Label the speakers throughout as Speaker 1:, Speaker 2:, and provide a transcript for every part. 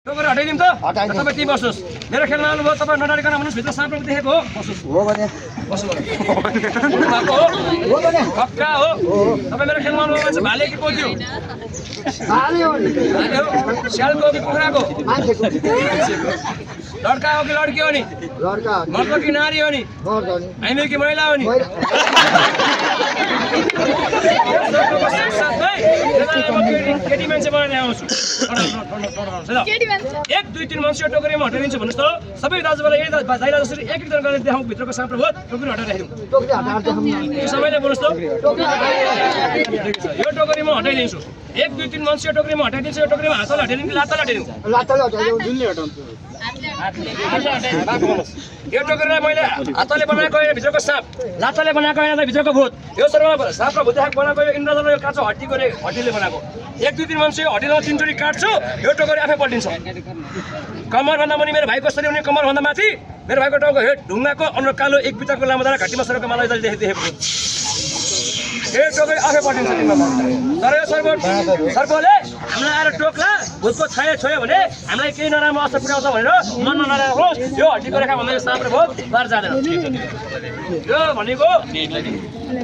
Speaker 1: टोकर हटाइदिउँ त तपाईँ ती बस्नुहोस् मेरो खेलमा आउनुभयो तपाईँ नडरिकन आउनुहोस् भित्र साँप देखेको हो बस्नुहोस् हो भने बस्नु भएको हो पक्का हो तपाईँ मेरो खेलमा आउनुभयो मान्छे भाले कि पोथ्यो भाले हो स्यालको कि कुखुराको लड्का हो कि लड्की हो नि मर्द कि नारी हो नि हामी कि महिला हो नि केटी मान्छे बनाएर आउँछु 1 2 3 मान्छे टोकरीमा हटाइदिन्छु भन्नुहोस् त सबै दाजुभाइलाई यही दाइला जसरी एक एक गरेर देखाउँ भित्रको साँप भूत टोकरी हटाइराख्नु सबैले बोल्नुहोस् त यो टोकरीमा हटाइदिन्छु 1 2 3 मान्छे टोकरीमा हटाइदिन्छु यो टोकरीमा हातले हटाइदिनु कि लातले हटाइदिनु जुनले हटाउँछु यो टोकरीलाई मैले हातले बनाएको होइन भित्रको साँप लातले बनाएको होइन भित्रको भूत यो सर्व साँप र भूत बनाएको यो इन्द्रजल यो काँचो हड्डीले बनाएको 1 2 3 मान्छे हड्डीलाई 3 चोटि काट्छु यो टोकरी आफै पल्टिन्छ कम्मरभन्दा मुनि मेरो भाइको शरीर हुने कम्मरभन्दा माथि मेरो भाइको टाउको हेड ढुङ्गाको अनुहार कालो एक बिताको लामो दाना घाँटीमा सरेको मलाई देखेको यो टोकरी आफै पल्टिन्छ तर यो सर्पले हामीलाई आएर टोक्ला भूतको छाया छोयो भने हामीलाई केही नराम्रो असर पुर्याउँछ भनेर मन नराख्नुहोस् यो हड्डीको रेखा भन्दा यो साँप र भूत बाहिर जाँदैन यो भनेको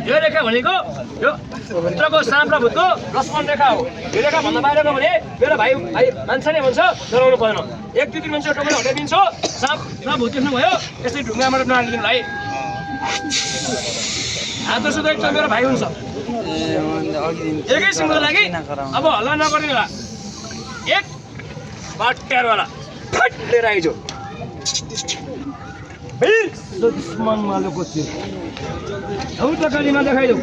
Speaker 1: यो रेखा भनेको यो भित्रको साँप र भूतको लक्ष्मण रेखा हो यो रेखा भन्दा बाहिरको भने मेरो भाइ मान्छे नै भन्छ डराउनु पर्दैन 1 2 3 मान्छे टोकरी हटाइदिन्छु साँप र भूत देख्नुभयो यसरी ढुङ्गामा नहालिदिनु भाइ आज सुधै मेरो भाइ हुन्छ एकैछिनको लागि अब हल्ला नगर्दिनु होला एक बाट्यारवाला फट लिएर आइजो दुश्मन मालोको चिर हौ टकालीमा देखाइदेऊ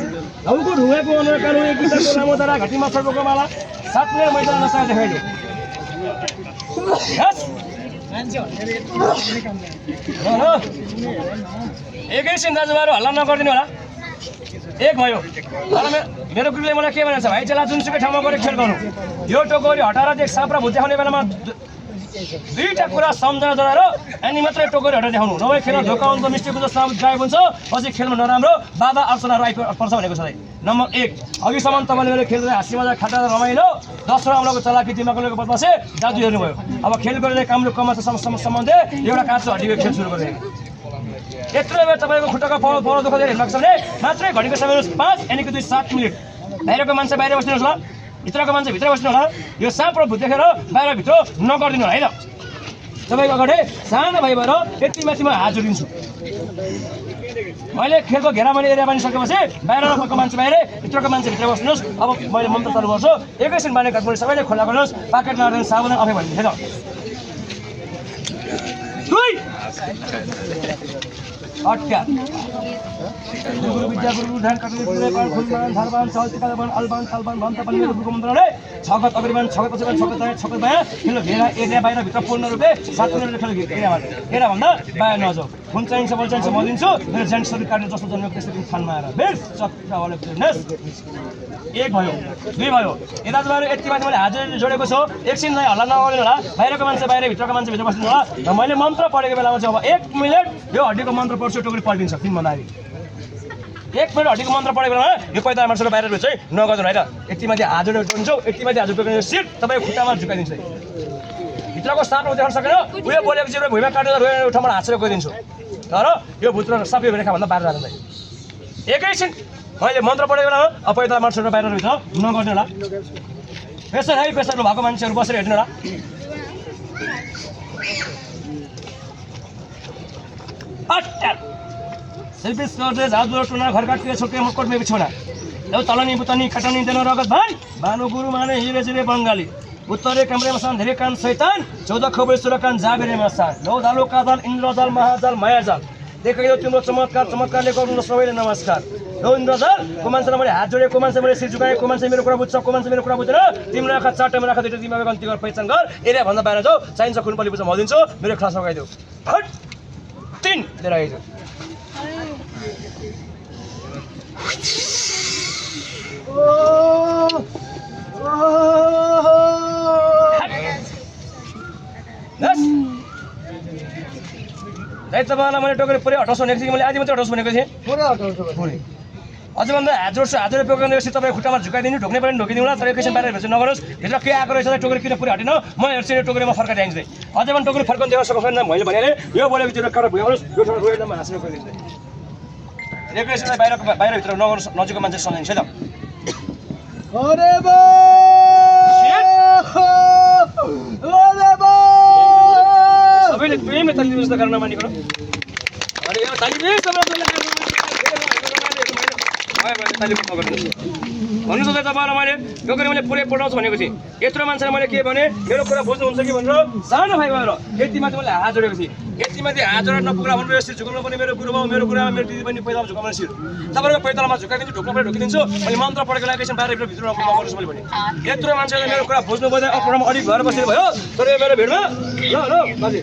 Speaker 1: हौको ढुङ्गाको अनुहार कालो एक बिताको लामो दाना घाँटीमा सर्पको माला 7 प्लेयर मैदान नसार देखाइदेऊ एकैछिन दाजुभाइहरू हल्ला नगरिदिनु होला एक भयो मेरो गुरुले मलाई के भनेको छ भाइ चेला जुनसुकै ठाउँमा गएर खेल गर्नु यो टोकरी हटाएर देख साँप र भूत देखाउने बेलामा दुईटा कुरा सम्झना जनाएर अनि मात्रै टोकरी हटाएर देखाउनु नभए खेल ढोका हुन्छ मिस्टेक हुन्छ साँप गायब हुन्छ पछि खेलमा नराम्रो बाधा अर्चनाहरू आइपर्छ भनेको छ नम्बर 1 अघिसम्म तपाईँले मेरो खेल हाँसी मजा खाटा रमाइलो दोस्रो अम्लाको चलाकी दिमागको बदमासे जादु हेर्नुभयो अब खेल गरेर कामले कमाउँछ सम्बन्धे एउटा काँचो हड्डीको खेल सुरु गरेको यत्रो बेर तपाईँको खुट्टाको पौडो दुःख हेर्न सक्छ भने मात्रै घडीको समय 5 यानि कि 7 मिनट बाहिरको मान्छे बाहिर बस्नुहोस् ल भित्रको मान्छे भित्र बस्नु होला यो साँप र भूत देखेर बाहिर भित्र नगरिदिनु है त तपाईँको अगाडि सानो भाइ भएर यति माथि म हात जोडिन्छु मैले खेलको घेरामाने एरिया बनिसकेपछि बाहिरको मान्छे बाहिर भित्रको मान्छे भित्र बस्नुहोस् अब मैले मन्त्र चालु गर्छु एकैछिन बाहिर घाटमुनि सबैले खोला गर्नुहोस् पाकेट नगर्दैन साबुन आफै भनिदिनु अट्का गुरु विद्या गुरु ध्यान कटले पुरै पार खुलमान धरबान सहजकालबान अलबान थालबान भन्छ पनि मेरो गुरुको मन्त्रले छगत अग्रिमान छगत पछिमान छगत बाया खेल घेरा एरिया बाहिर भित्र पूर्ण रूपले 7 मिनेट खेल घेराबाट घेरा भन्दा बाहिर नजाऊ खुन चाहिन्छ बल चाहिन्छ म दिन्छु मेरो जेन्ट शरीर काट्ने जस्तो जन्मेको त्यसरी थानमा आएर बेस चक्रावाले फिटनेस 1 भयो 2 भयो यता तपाईहरु यति माथि मैले हात जोडेको छु एकछिनलाई हल्ला नगर्नु होला बाहिरको मान्छे बाहिर भित्रको मान्छे भित्र बस्नु होला र मैले मन्त्र पढेको बेलामा चाहिँ अब 1 मिनेट यो हड्डीको मन्त्र पढ्छु टोकरी पल्टिन्छ फिल्म बनाएर 1 मिनेट हड्डीको मन्त्र पढेको बेलामा यो पैदा मान्छेको बाहिर चाहिँ नगर्नु है त यति माथि हात जोड्छु यति माथि हात जोडेको सिट तपाईको खुट्टामा झुकाइदिन्छु भित्रको साँप देख्न सकेन उयो बोलेको चाहिँ भुइँमा काटेर रोएर ठाउँमा हातले गइदिन्छु तर यो भूत र साँप रेखा भन्दा बाहिर जाँदैन एकैछिन मैले मन्त्र पढेको बेलामा अब पैदा मान्छेको बाहिर भित्र नगर्नु होला प्रेसर हाई प्रेसर भएको मान्छेहरू बसेर हेर्नु होला सेल्फिस गर्दै झाजु टुना घर काटिए छोटे मकोट में बिछोना लौ तलनी बुतनी खटनी देन रगत भाइ बानु गुरु माने हिरे जिरे बंगाली उत्तरे कमरेमा सान धेरै कान शैतान 14 खबर सुरकान जाबेरेमा सान लौ दालो कादल इन्द्रजाल महाजाल मायाजाल देखाइयो तिम्रो चमत्कारले गर्नु सबैले नमस्कार लौ इन्द्रजाल को मान्छेले मैले हात जोडेको मान्छे मैले सिर झुकाए को मान्छे मेरो कुरा बुझ्छ को मान्छे मेरो कुरा बुझ्दैन तिम्रो आँखा चाटैमा राख दुईटा दिमागमा गन्ती गर पहिचान गर एरिया भन्दा बाहिर जाऊ चाहिन्छ खुनपली बुझ म दिन्छु मेरो क्लास लगाइदेऊ फट 3 लिएर आइज दाइ तपाईँलाई मैले टोकरी पुरै हटाउँछु भनेको थिएँ मैले आधी मात्रै हटाउँछु भनेको थिएँ पुरै अझ भन्दा हाजर प्रोग्राम तपाईँ खुट्टामा झुकाइदिनु ढोक्ने पनि ढोकिदिउँला तर एकैछिन बाहिर भेट्छ नगरोस् भित्र के आएको रहेछ टोकरी किन पुरै हटेन म हेर्छु यो टोकरीमा फर्काइदिन्छु अझै पनि टोकरी फर्काउनु देखाउन सक्छु मैले भने यो बोलेको त्यो कार भइहाल्नुहोस् यो ठाउँ गएर म हाँसेर गइदिन्छु एकैछिनलाई बाहिरभित्र नगर्नुहोस् नजिकको मान्छे सम्झिन्छ है त सबैले प्रेमले ताली दिनुहोस् त कारण नमानिकन अनि यो ताली भन्नु सक्छ तपाईँलाई मैले टोकरी मैले पुरै पठाउँछु भनेको थिएँ यत्रो मान्छेलाई मैले के भने मेरो कुरा बुझ्नुहुन्छ कि भनेर सानो भाइ भएर यतिमाथि मैले हात जोडेको थिएँ यतिमाथि हात जोडेर नपुग्ला भनेर यसरी झुकाउनु पनि मेरो गुरु बाउ मेरो कुरामा मेरो दिदी पनि पैतामा झुकाउनु सिर तपाईँको पैतालामा झुकाइदिन्छु ढोक्न पनि ढोकिदिन्छु मैले मन्त्र पढेको लागि एकछिन बाहिर भित्र नगर्नुहोस् मैले भने यत्रो मान्छेले मेरो कुरा बुझ्नु पर्दैन अप्रोमा अलिक भएर बसेर भयो तर यो मेरो भिडमा ल बाजे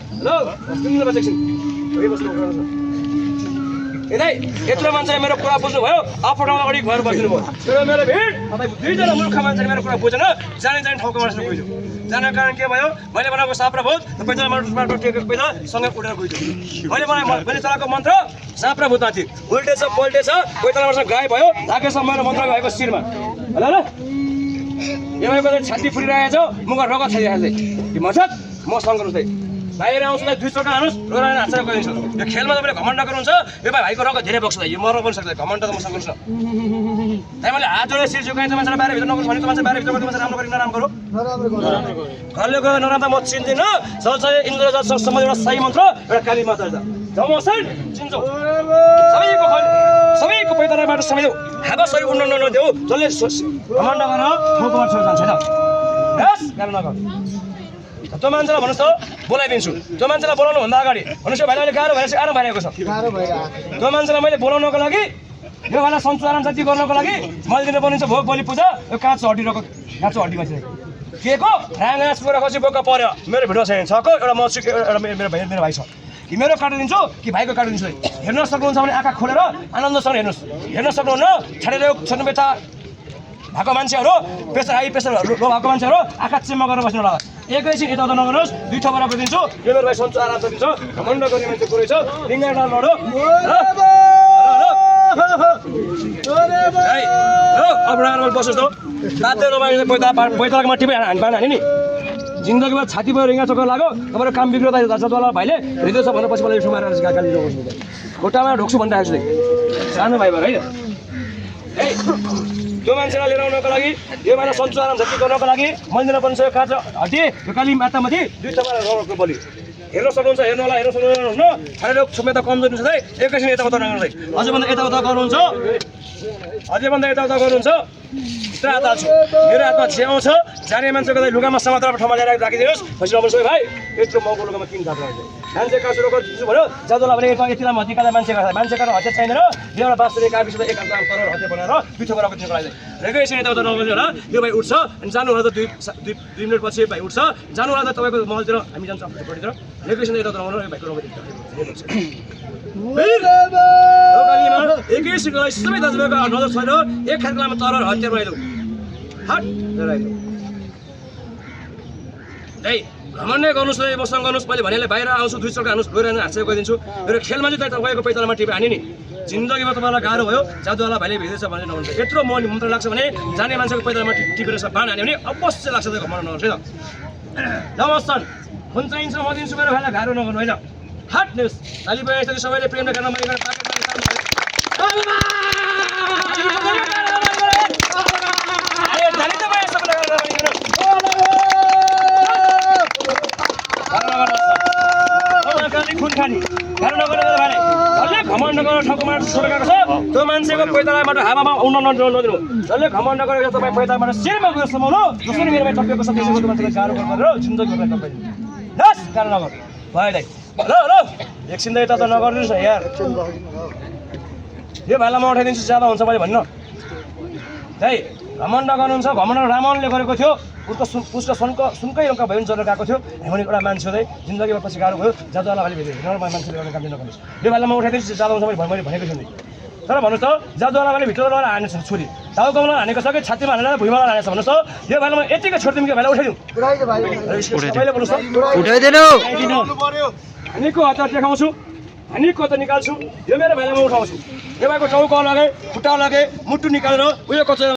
Speaker 1: यत्रो मान्छेले मेरो कुरा बुझ्नुभयो अफोटामा अलिक भएर बस्नु भयो तर मेरो भिड तपाईँ दुईजना मूर्ख मान्छेले मेरो कुरा बुझेन जाने ठाउँको मान्छे गइदियो जानको कारण के भयो मैले बनाएको साप र भूत पैसा टेकेको पैसा सँगै उडेर गइदियो मैले चलाएको मन्त्र साप र भूतमाथि उल्टेछ पल्टेछ पैतालाबाट गाय भयो लागेछ मेरो मन्त्र गएको शिरमा ल यो भएको छाती फुलिरहेछ मुख रगत छाइरहेछ मछत मसँग गर्नुहोस् बाहिर आउँछ दुई चोटो हाल्नुहोस् रोएर हाँसेर गइदिन्छु यो खेलमा तपाईँले घमण्ड गर्नुहुन्छ यो भाइको रगत धेरै बग्छ यो मर्न पनि सक्छ घमण्ड त मसँग गर्नुहोस् न त्यही मैले हात जोडेर शिर झुकाइन्छ मान्छेलाई बाहिर भित्र नगर्नुहोस् भने मान्छे बाहिर भित्र मान्छे राम्रो गरी नराम्रो घरले गएर नराम्रो म चिन्दिनँ चल्छ इन्द्र जसम्म एउटा सही मन्त्र एउटा काली माता जब चिन्छौ सबैको पैतालाबाट समाइदेऊ हावा सही उड्न नदेऊ जसले घमण्ड गरेर ठोको जान्छ होइन नगर त्यो मान्छेलाई भन्नुहोस् त बोलाइदिन्छु त्यो मान्छेलाई बोलाउनुभन्दा अगाडि भन्नुहोस् यो भाइले गाह्रो भएर गाह्रो भइरहेको छ त्यो मान्छेलाई मैले बोलाउनको लागि यो भाइलाई सन्चो आराम शान्ति गर्नको लागि मैले दिनुपर्ने छ भोग बलि पूजा यो काँचो हड्डीको काँचो हड्डीमा चाहिँ के को राँगास पुरा खसी बोका पर्यो मेरो भिडियो छैन छको एउटा म एउटा मेरो भाइ छ कि मेरो काटिदिन्छु कि भाइको काटिदिन्छु हेर्न सक्नुहुन्छ भने आँखा खोलेर आनन्दसँग हेर्नुहोस् हेर्न सक्नुहुन्न छाडेर छोड्नु बेटा भएको मान्छेहरू प्रेसर हाई प्रेसर लो भएको मान्छेहरू आँखा चिम्मा गरेर बस्नु होला एकैछिन यताउता नगर्नुहोस् दुई ठोपरा गरिदिन्छु यो मेरो भाइ सन्चो आराम दिन्छ घमण्ड गर्ने मान्छे पुरै छ रिङ्गा लडो अब बस्नुहोस् त बाध्य नभए पैतालाको टिपे हानि नि जिन्दगीमा छाती भयो रिङ्गा चक्कर लाग्यो तपाईँको काम बिग्रियो त जसवाला भाइले हृदय छ भनेर पछि मलाई सुमाएर गाली लगाउँछु खुट्टामा ढोक्छु भनिरहेको छु सानो भाइ भएर है त्यो मान्छेलाई लिएर आउनको लागि यो मान्छे सन्चो आराम झट्टी गर्नको लागि मन्दिरमा पनि छ यो काँचो हड्डी यो काली मातामाथि दुई टका रगतको बलि हेर्न सक्नुहुन्छ हेर्नु होला हेर्न सक्नुहुन्छ छाडेर छुमे त कमजोर हुन्छ है एकैछिन यताउता नगर्नुहोस् अझै भन्दा यताउता गर्नुहुन्छ अझै भन्दा यताउता गर्नुहुन्छ यस्तो हात हाल्छु मेरो हातमा छेउ छ जाने मान्छेको लुगामा समातेर ठाउँमा ल्याएर राखिदिनुहोस् पछि नभन्छ भाइ यत्रो महँगो लुगामा किन थाहा मान्छे काँचो गर्छु भन्यो जादुला भने यतिलाई हतिकालाई मान्छे काँडा हतिया चाहिँदैन एउटा बाँसले कापिस एक करोड हतिया बनाएर पिठो गरेर किनको लागि एकैछिन यताउता नगर्नु होला यो भाइ उठ्छ अनि जानु होला त दुई मिनट पछि भाइ उठ्छ जानु होला त तपाईँको महलतिर हामी जान्छौँ पट्टितिर एकैछिन यताउता नगर्नु यो भाइको एकैछिनको लागि सबै दाजुभाइको नजर छैन एक खालको तर हतिया बनाइदेऊ हट है घमण्ड गर्नुहोस् न मसँग गर्नुहोस् मैले भनेलाई बाहिर आउँछु दुई चक्का हान्नुहोस् गएर हाँसेर गइदिन्छु मेरो खेलमा चाहिँ तपाईँको पैतालामा टिपे हाने नि जिन्दगीमा तपाईँलाई गाह्रो भयो जादुवाला भाइले भेट्दैछ भनेर नभन्छ यत्रो मन्त्र लाग्छ भने जाने मान्छेको पैतालामा टिपेर बाण हान्यो भने अवश्य लाग्छ त घमण्ड नगर्छ है त नमस्कार हुन चाहिन्छ म दिन्छु मेरो भाइलाई गाह्रो नगर्नु होइन हट न्युज ताली बजाइसके सबैले प्रेमले गर्न मैले खुन खाने गाह्रो नगरेर भने जसले घमण्ड गरेर ठाउँमा छोडेको छ त्यो मान्छेको पैतालाबाट हावामा उड्न नदिनु जसले घमण्ड गरेर तपाईँ पैतालाबाट शिरमा गएर समाउनु जसरी मेरोमा टप्पिएको छ त्यसको मान्छेलाई गाह्रो गरेर जिन्दगीमा तपाईँ दस गाह्रो नगर भयो दाइ ल एकछिन त यता त नगरिदिनुहोस् न यार यो भाइलाई म उठाइदिन्छु ज्यादा हुन्छ मैले भन्नु है घमण्ड गर्नुहुन्छ घमण्ड रावणले गरेको थियो उसको सुनकै रङका भयो जरा गएको थियो हामी एउटा मान्छे चाहिँ जिन्दगीमा पछि गाह्रो भयो जादुवाला भाइले भेट्यो नर्मल मान्छेले गर्ने काम नगर्नुहोस् यो भाइलाई म उठाइदिन्छु ज्यादा हुन्छ मैले भनेको छु नि तर भन्नुहोस् त जादुवाला भाइले भित्र लगेर हानेछ छुरी टाउको गाउँमा हानेको छ कि छातीमा हानेर भुइँमा हानेछ भन्नुहोस् त यो भाइलाई म यतिकै छोडिदिउँ कि भाइलाई उठाइदिउँ उठाइदिनु निको हतार देखाउँछु हामी कता निकाल्छु यो मेरो भाइलाई म उठाउँछु यो भाइको टाउको लगे खुट्टा लगे मुटु निकालेर उयो कच्चा